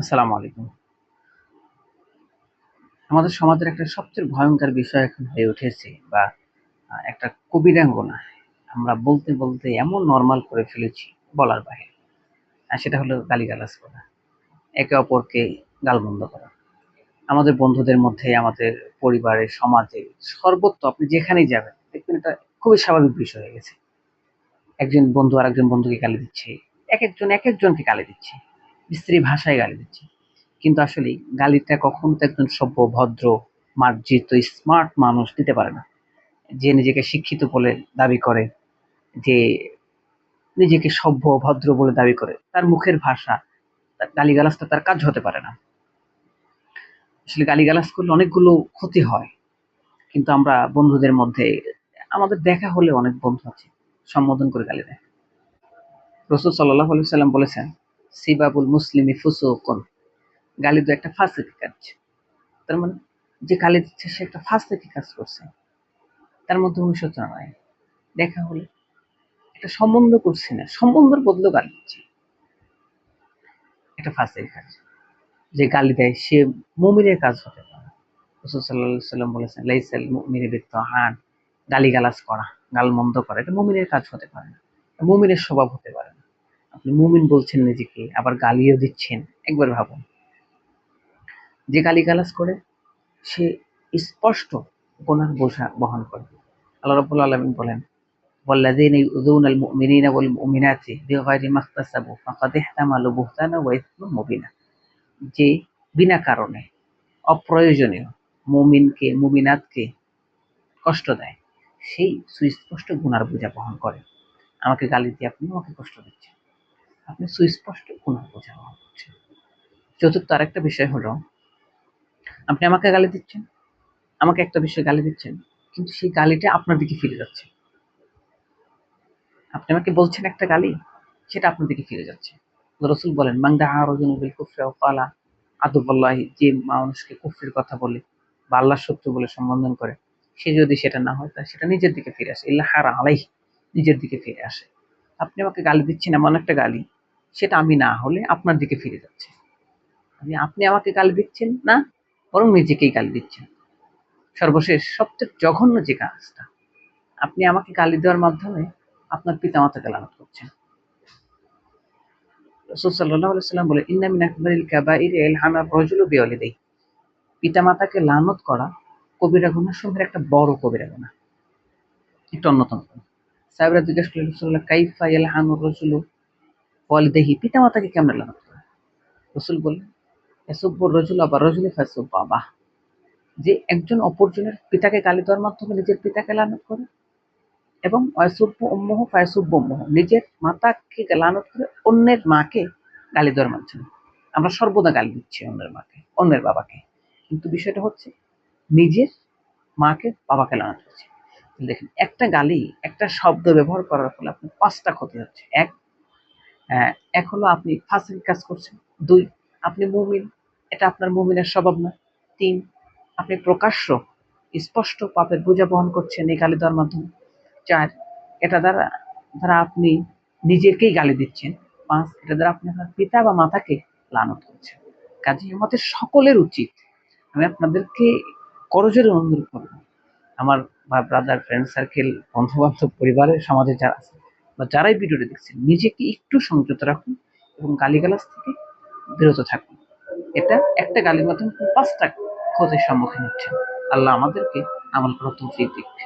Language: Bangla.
আসসালামু আলাইকুম। আমাদের সমাজের একটা সবচেয়ে ভয়ংকর বিষয় এখন হয়ে উঠেছে বা একটা কবিরাঙ্গনা। আমরা বলতে, বলতে এমন নরমাল করে ফেলেছি বলার বাহিরে। সেটা হলো গালিগালাজ করা, একে অপরকে গালমন্দ করা। আমাদের বন্ধুদের মধ্যে, আমাদের পরিবারে, সমাজে সর্বত্র আপনি যেখানেই যাবেন দেখবেন এটা খুবই স্বাভাবিক বিষয় হয়ে গেছে। একজন বন্ধু আরেকজন বন্ধুকে গালি দিচ্ছে, একেকজন একেকজনকে গালি দিচ্ছে, স্ত্রী ভাষায় গালি দিচ্ছে। কিন্তু আসলেই গালিটা কখনো তো একজন সভ্য, ভদ্র, মার্জিত, স্মার্ট মানুষ দিতে পারে না। যে নিজেকে শিক্ষিত বলে দাবি করে, যে নিজেকে সভ্য, ভদ্র বলে দাবি করে, তার মুখের ভাষা, তার গালিগালাজটা তার কাজ হতে পারে না। আসলে গালিগালাজ করলে অনেকগুলো ক্ষতি হয়। কিন্তু আমরা বন্ধুদের মধ্যে আমাদের দেখা হলে অনেক বন্ধু আছে সম্বোধন করে গালি দেয়। রাসূল সাল্লাল্লাহু আলাইহি ওয়াসাল্লাম বলেছেন, সিবাবুল মুসলিমি ফুসুকুন। গালি দেওয়া একটা ফাসিক কাজ। তার মানে যে গালি দিচ্ছে সে একটা ফাসিক কাজ করছে। তার মধ্যে অনুশোচনা নাই। দেখা হলে একটা সম্বন্ধ করছি না, সম্বন্ধের বদলেও গালি দিচ্ছি। এটা ফাসিক কাজ। যে গালি দেয় সে মুমিনের কাজ হতে পারে। রাসূল সাল্লাল্লাহু আলাইহি ওয়াসাল্লাম বলেছেন, লাইসাল মুমিনু বিত্তাআন। গালিগালাজ করা, গালমন্দ করা এটা মুমিনের কাজ হতে পারে না। মুমিনের স্বভাব হতে পারে না। আপনি মুমিন বলছেন নিজেকে, আবার গালিও দিচ্ছেন। একবার ভাবুন। যে গালিগালাজ করে সে স্পষ্ট গুনাহ বোঝা বহন করে। আল্লাহ রাব্বুল আলামিন বলেন, ওয়াল্লাযীনা ইউযুনাল মুমিনিনা ওয়াল মুমিনাতি বিগাইরি মাকতাসাবু ফাকাদ ইহতামালু বুহতানা ওয়া ইসমান মুবিনা। যে বিনা কারণে অপ্রয়োজনীয় মুমিনকে মুমিনাতকে কষ্ট দেয়, সেই সুস্পষ্ট গুনার বোঝা বহন করে। আমাকে গালি দিয়ে আপনি আমাকে কষ্ট দিচ্ছেন, আপনি সুস্পষ্ট গুনার বোঝা বহন করছেন। চতুর্থ আরেকটা বিষয় হলো, আপনি আমাকে গালি দিচ্ছেন, আমাকে একটা বিষয়ে গালি দিচ্ছেন, কিন্তু সেই গালিটা আপনার দিকে ফিরে যাচ্ছে। আপনি আমাকে বলছেন একটা গালি, সেটা আপনার দিকে ফিরে যাচ্ছে। রাসূল বলেন, মান দাআ রাজুলান বিল কুফরি ওয়া ক্বালা আদুওয়াল্লাহি। যে মানুষকে কুফরির কথা বলে বা আল্লাহর শত্রু বলে সম্বোধন করে, সে যদি সেটা না হয় তাহলে সেটা নিজের দিকে ফিরে আসে। ইল্লা হারা আলাইহি, নিজের দিকে ফিরে আসে। আপনি আমাকে গালি দিচ্ছেন এমন একটা গালি, সেটা আমি না হলে আপনার দিকে ফিরে যাচ্ছে। আপনি আমাকে গালি দিচ্ছেন না, বরং নিজেকেই গালি দিচ্ছেন। সর্বশেষ সবচেয়ে জঘন্য যে কাজটা, আপনি আমাকে গালি দেওয়ার মাধ্যমে আপনার পিতামাতাকে লানত করছেন। রাসূল সাল্লাল্লাহু আলাইহি ওয়াসাল্লাম বলেন, ইন্না মিন আকবারিল কাবাইরি ইলহানার রাজুলু বিওয়ালিদাইহি। পিতামাতাকে লানত করা কবিরা গুনাহ সমূহের একটা বড় কবিরা গুনাহ, একটা অন্যতম গুনাহ। সাহাবারা জিজ্ঞেস করলেন, রাসূলুল্লাহ কাইফা ইয়ালহানুর রাজুলু ওয়ালিদাইহি। পিতামাতাকে কেমনে লানত করে? রাসূল বললেন, ইয়াসুব্বুর রাজুলু আবা রাজুলি ফায়াসুব্বু আবাহ। যে একজন অপরজনের পিতাকে গালি দেওয়ার মাধ্যমে নিজের পিতাকে লানত করে, এবং ওয়াইসুব্বু উম্মুহু ফায়াসুব্বু উম্মুহু, নিজের মাতাকে লানত করে অন্যের মাকে গালি দেওয়ার মাধ্যমে। আমরা সর্বদা গালি দিচ্ছি অন্যের মাকে, অন্যের বাবাকে। কিন্তু বিষয়টা হচ্ছে নিজের মাকে, বাবাকে লানত করছি। দেখেন, একটা গালি, একটা শব্দ ব্যবহার করার ফলে আপনার ৫ টা ক্ষতি হচ্ছে। এক হলো আপনি ফাসিক কাজ করছেন। ২, আপনি মুমিন, এটা আপনার মুমিনের স্বভাব না। ৩, আপনি প্রকাশ্য স্পষ্ট পাপের বোঝা বহন করছেন এই গালি দেওয়ার মাধ্যমে। ৪, এটা দ্বারা দ্বারা আপনি নিজেকেই গালি দিচ্ছেন। ৫, এটা দ্বারা আপনি আপনার পিতা বা মাতাকে লানত করছেন। কাজেই আমাদের সকলের উচিত, আমি আপনাদেরকে করজোড়ে অনুরোধ করব, আমার ব্রাদার, ফ্রেন্ড সার্কেল, বন্ধু-বান্ধব, পরিবারের, সমাজে যারা আছে বা যারাই ভিডিওটি দেখছেন, নিজেকে একটু সংযত রাখুন এবং গালিগালাজ থেকে বিরত থাকুন। এটা একটা গালির মাধ্যমে ৫ টা ক্ষতির সম্মুখীন হচ্ছেন। আল্লাহ আমাদেরকে আমল করার তৌফিক দিক।